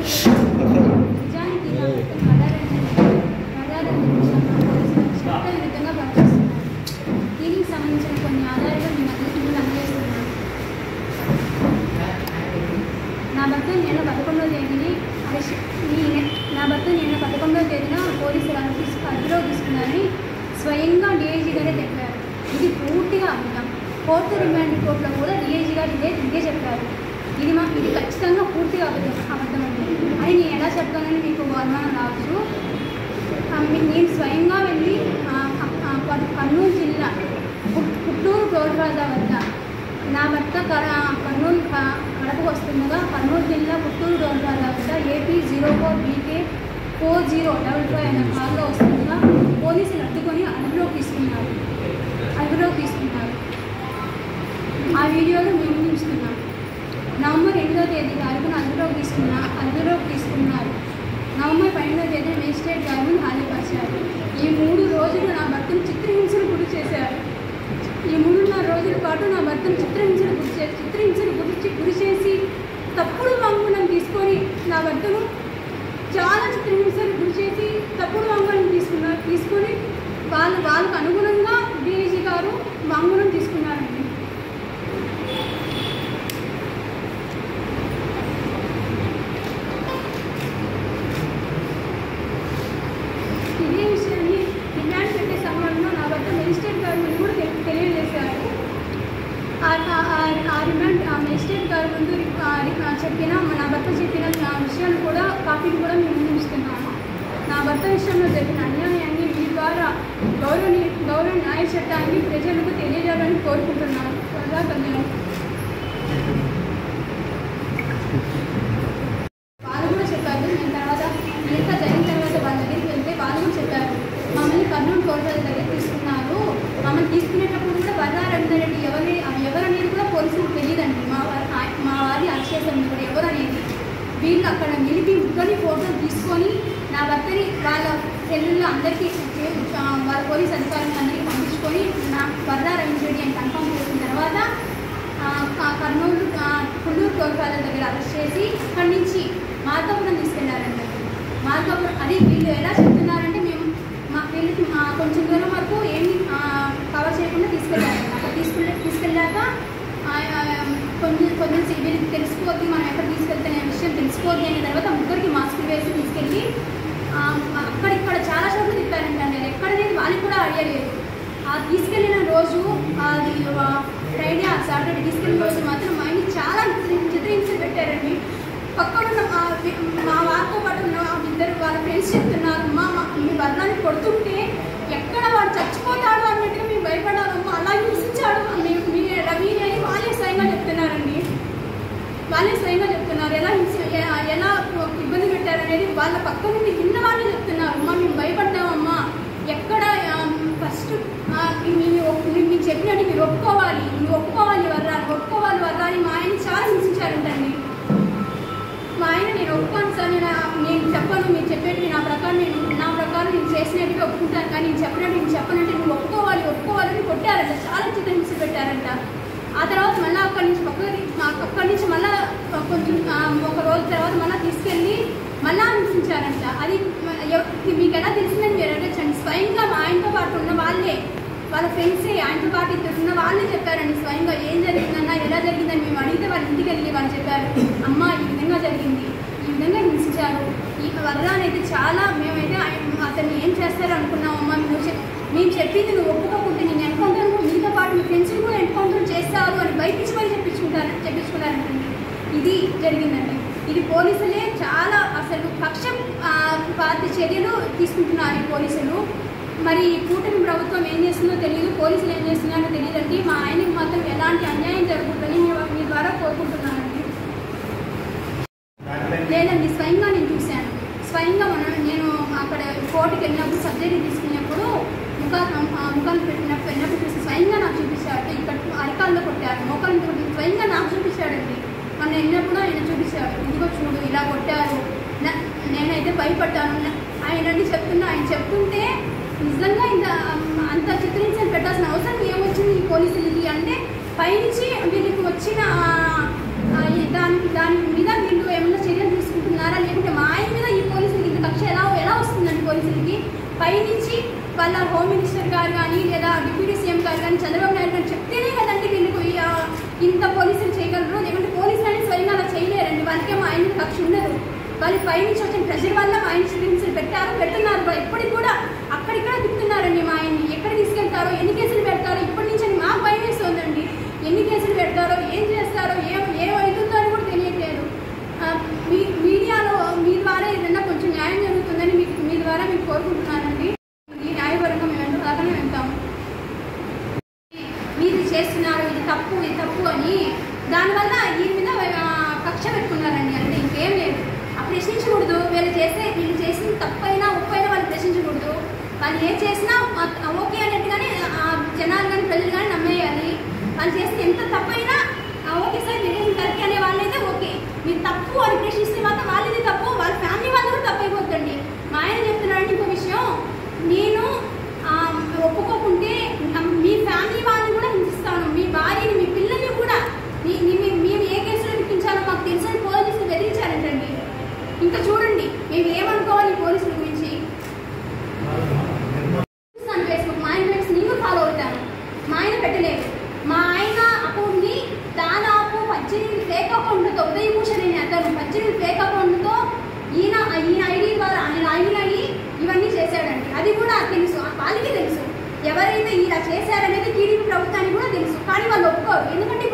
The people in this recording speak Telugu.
నిజానికి చట్ట విరుద్ధంగా ప్రవర్తిస్తున్నారు. దీనికి సంబంధించిన కొన్ని ఆధారాలు మీ అందరికీ అందజేస్తున్నాను. నా భర్త నెల 11వ తేదీన పోలీసు వారు అదుపులో తీసుకున్నారని స్వయంగా డిఐజీ గారే చెప్పారు. ఇది పూర్తిగా అబద్ధం. కోర్టు రిమాండ్ రిపోర్ట్లో కూడా డిఐజీ గారు ఇదే చెప్పారు. ఇది ఖచ్చితంగా పూర్తిగా అబద్ధం అండి అని నేను ఎలా చెప్తానని మీకు అనుమానం రావచ్చు. నేను స్వయంగా వెళ్ళి కర్నూలు జిల్లా పుట్టూరు రోడ్రాజా వద్ద నా భర్త కర్నూలు కడపకు వస్తుండగా కర్నూలు జిల్లా పుట్టూరు రోడ్రాజా వద్ద AP 04BK 4055 అనే కారులో వస్తుండగా పోలీసులు అడ్డుకొని అదుపులోకి తీసుకున్నారు. ఆ వీడియోలో మేము ఉంచుతున్నాం. నవంబర్ 8వ తేదీ తారీఖున అదుపులోకి తీసుకున్నారు. నవంబర్ 12వ తేదీన మేజిస్ట్రేట్ గారి ముందు హాజరుపరిచారు. ఈ 3 రోజులు నా భర్తను చిత్రహింసలు గురి చేశారు. ఈ 3.5 రోజుల పాటు నా భర్తను చిత్రహింసలు గురి చేసి తప్పుడు వాంగ్మూలం తీసుకొని నా భర్తను చాలా చిత్రహింసలు గురి చేసి తప్పుడు వాంగ్మూలం తీసుకొని వాళ్ళకు అనుగుణంగా డిఐజీ గారు వాంగ్మూలం తీసుకున్నారండి. ఇదే విషయాన్ని డిమాండ్ పెట్టే సమయంలో నా భర్త మేజిస్ట్రేట్ గారి ముందు కూడా తెలియజేశారు. మేజిస్ట్రేట్ గారి ముందు చెప్పిన నా భర్త చెప్పిన విషయాలు కూడా కాపీలు కూడా మేము ముందుస్తున్నాము. నా భర్త విషయంలో జరిగిన అన్యాయాన్ని మీ ద్వారా గౌరవ న్యాయ చట్టాన్ని ప్రజలకు తెలియజేయాలని కోరుకుంటున్నాను. వాళ్ళు కూడా చెప్పారు. నేను తర్వాత ఇంత జరిగిన తర్వాత వాళ్ళ దగ్గరికి వెళ్తే వాళ్ళు కూడా చెప్పారు, మమ్మల్ని కర్నూలు కోర్టు దగ్గర తీసుకున్నారు. మమ్మల్ని తీసుకునేటప్పుడు కూడా వర్రారెడ్డి ఎవరనేది కూడా పోలీసులకు తెలియదండి. మా వారి అక్షేత్రం కూడా ఎవరనేది వీళ్ళు అక్కడ నిలిపి ముగ్గురిని ఫోటోలు తీసుకొని నా భర్తని వాళ్ళ సెల్లుల్లో అందరికీ వాళ్ళ పోలీస్ అధికారులను అందరికీ పంపించుకొని నా వర్రారెడ్డి అని కన్ఫర్మ్ చేసిన తర్వాత కర్నూలు పుల్లూరు కోర్టుల దగ్గర అరెస్ట్ చేసి అక్కడి నుంచి మార్కాపురం తీసుకెళ్లారండి. మార్కాపురం అది వీళ్ళు ఎలా చెప్తున్నారంటే వీళ్ళకి కొంచెం దూరం వరకు ఏమి కవర్ చేయకుండా తీసుకెళ్ళారు. అక్కడ తీసుకెళ్ళాక కొంచెం వీళ్ళకి తెలిసిపోద్ది మనం ఎక్కడ తీసుకెళ్తే విషయం తెలిసిపోద్ది అనే తర్వాత ముగ్గురికి మాస్కులు వేసి తీసుకెళ్ళి అక్కడిక్కడ చాలా చోట్ల తిప్పారంటే ఎక్కడనేది వాళ్ళకి కూడా అడిగలేదు. తీసుకెళ్ళిన రోజు అది ఫ్రైడే సాటర్డే తీసుకెళ్ళిన రోజు మాత్రం మైండ్ చాలా చిత్రహింసలు పెట్టారండి. పక్కన మా వారితో పాటు ఉన్న ఇద్దరు వాళ్ళ ఫ్రెండ్స్ చెప్తున్నారు, మీ వర్ణాన్ని కొడుతుంటే ఎక్కడ వాడు చచ్చిపోతాడు అన్నట్టుగా మేము భయపడాలమ్మా, అలా హింసించాడు రవి అని వాళ్ళే స్వయంగా చెప్తున్నారండి. ఎలా ఇబ్బంది పెట్టారనేది వాళ్ళ పక్క నుండి విన్న వాళ్ళే చెప్తున్నారు. అమ్మా మేము భయపడ్డామమ్మా, ఎక్కడ ఫస్ట్ మీకు చెప్పినట్టు మీరు ఒప్పుకోవాలి వర్రాని మా ఆయన చాలా హింసించారంటండి. మా ఆయన నేను ఒప్పుకోను సార్, నేను చెప్పను, మీరు చెప్పేది నా ప్రకారం నేను చేసినట్టుగా ఒప్పుకుంటాను, కానీ నేను చెప్పనంటే నువ్వు ఒప్పుకోవాలని కొట్టారంట. చాలా చిత్రహింస పెట్టారంట. ఆ తర్వాత మళ్ళీ అక్కడి నుంచి మళ్ళీ కొంచెం ఒక రోజు తర్వాత మళ్ళీ తీసుకెళ్ళి మళ్ళీ హింసించారంట. అది మీకు ఎలా తెలిసిందని మీరు అడగచ్చండి. స్వయంగా మా ఆయనతో పాటు ఉన్న వాళ్ళ ఫ్రెండ్సే ఆయనతో పాటు ఇద్దరు ఉన్న వాళ్ళే చెప్పారండి. స్వయంగా ఏం జరిగిందన్నా ఎలా జరిగిందని మేము అడిగితే వాళ్ళ ఇంటికి వెళ్ళి వాళ్ళు చెప్పారు, అమ్మ ఈ విధంగా జరిగింది, ఈ విధంగా హింసించారు. ఈ వర్రానైతే చాలా మేమైతే అతన్ని ఏం చేస్తారు అనుకున్నామమ్మా, మేము చెప్పింది నువ్వు ఒప్పుకోకుంటే నేను ఎన్కౌంటర్ మీతో పాటు మీ ఫ్రెండ్స్ని కూడా ఎన్కౌంటర్ చేస్తారు అని బయటికి మళ్ళీ చెప్పించుకుంటారంటండి. ఇది జరిగిందండి. ఇది పోలీసులే చాలా అసలు పక్షపాత చర్యలు తీసుకుంటున్నారు ఈ పోలీసులు. మరి కూటమి ప్రభుత్వం ఏం చేస్తుందో తెలియదు, పోలీసులు ఏం చేస్తున్నారో తెలియదండి. మా ఆయనకి మాత్రం ఎలాంటి అన్యాయం జరుగుతుందని మీ ద్వారా కోరుకుంటున్నానండి. లేదండి, స్వయంగా నేను చూశాను. స్వయంగా నేను అక్కడ కోర్టుకి వెళ్ళినప్పుడు సర్జరీ తీసుకున్నప్పుడు ముఖాలు పెట్టినప్పుడు చూసి స్వయంగా నాకు చూపించాడు. ఇక్కడ అరికాల్లో కొట్టారు, మోకాలు స్వయంగా నాకు చూపించాడండి. మొన్న వెళ్ళినప్పుడు ఆయన చూపించాడు, ఇదిగో చూడు ఇలా కొట్టారు. నేనైతే భయపడ్డాను. ఆయన చెప్తుంటే నిజంగా అంత చిత్రహింసలు పెట్టాల్సిన అవసరం ఏమొచ్చింది ఈ పోలీసులకి అంటే, పైనుంచి వీళ్ళకి వచ్చిన దాని మీద వీళ్ళు ఏమైనా చర్యలు తీసుకుంటున్నారా లేకపోతే పైనుంచి వాళ్ళ హోమ్ మినిస్టర్ గారు కానీ లేదా డిప్యూటీ సీఎం గారు కానీ చంద్రబాబు నాయుడు గారు చెప్తేనే కదండి వీళ్ళకు ఇంత పోలీసులు చేయగలరు. లేకుంటే పోలీసులు అనేది స్వయంగా అలా చేయలేరండి. వాళ్ళకేమో ఆయన కక్ష ఉండదు. వాళ్ళు పైనుంచి వచ్చిన ప్రెషర్ వల్ల మా ఆయన స్టూడెంట్స్ పెడుతున్నారు. ఇప్పటికి కూడా అక్కడిక్కడ తిప్పుతున్నారండి మా ఆయన్ని. ఎక్కడ తీసుకెళ్తారో, ఎన్ని కేసులు పెడతారో ఇప్పటి నుంచి అని మాకు భయం వేస్తుందండి. ఎన్ని కేసులు పెడతారో, ఏం చేస్తారో, ఏమవుతుందో అని కూడా తెలియట్లేదు. మీడియాలో మీ ద్వారా ఏదైనా కొంచెం న్యాయం జరుగుతుందని మీ ద్వారా మీకు కోరుకుంటున్నానండి. ఈ న్యాయపరంగా మేము ఎంత దాకానే వెళ్తాము. మీరు చేస్తున్నారు, ఇది తప్పు అని దానివల్ల ఈ మీద కక్ష పెట్టుకున్నారండి. అంటే ఇంకేం లేదు. ప్రశ్నించకూడదు. వీళ్ళు చేసిన తప్పైనా ఒప్పైనా వాళ్ళు ప్రశ్నించకూడదు. వాళ్ళు ఏం చేసినా ఓకే అన్నట్టుగానే జనాలు కానీ ప్రజలు కానీ నమ్మేయాలి. వాళ్ళు చేస్తే ఎంత తప్పైనా ఓకే సార్ మీరు చేసిన కరెక్ట్ అనే వాళ్ళైతే ఓకే. మీరు తప్పు అని ప్రశ్నిస్తే మాత్రం వాళ్ళది తప్పు, వాళ్ళ ఫ్యామిలీ వాళ్ళు కూడా తప్పు అయిపోతుందండి. మా ఆయన చెప్తున్నారంటే ఇంకో విషయం, నేను ఒప్పుకోకుంటే మీ ఫ్యామిలీ వాళ్ళని కూడా హింసిస్తాను, మీ భార్యని మీ పిల్లల్ని కూడా మేము ఏ కేసులో విప్పించాలో మాకు తెలుసని పోలీసులు బెదిరించారంటండి. ఇంకా చూడండి మేము ఏమనుకోవాలి పోలీసుల గురించి. ఫేస్బుక్ మా ఆయన ఫ్రెండ్స్ నేను ఫాలో అవుతాను. మా ఆయన పెట్టలేదు. మా ఆయన అకౌంట్ని దాదాపు 18 ఫేక్ అకౌంట్లతో ఉదయభూషణ్ అనే అతను 18 ఫేక్ అకౌంట్లతో ఈయన ఐడి ద్వారా లాగిన్ అయ్యి ఇవన్నీ చేశాడండి. అది కూడా తెలుసు, వాళ్ళకి తెలుసు ఎవరైతే ఇలా చేశారనేది టీడీపీ ప్రభుత్వానికి కూడా తెలుసు. కానీ వాళ్ళు ఒప్పుకోరు. ఎందుకంటే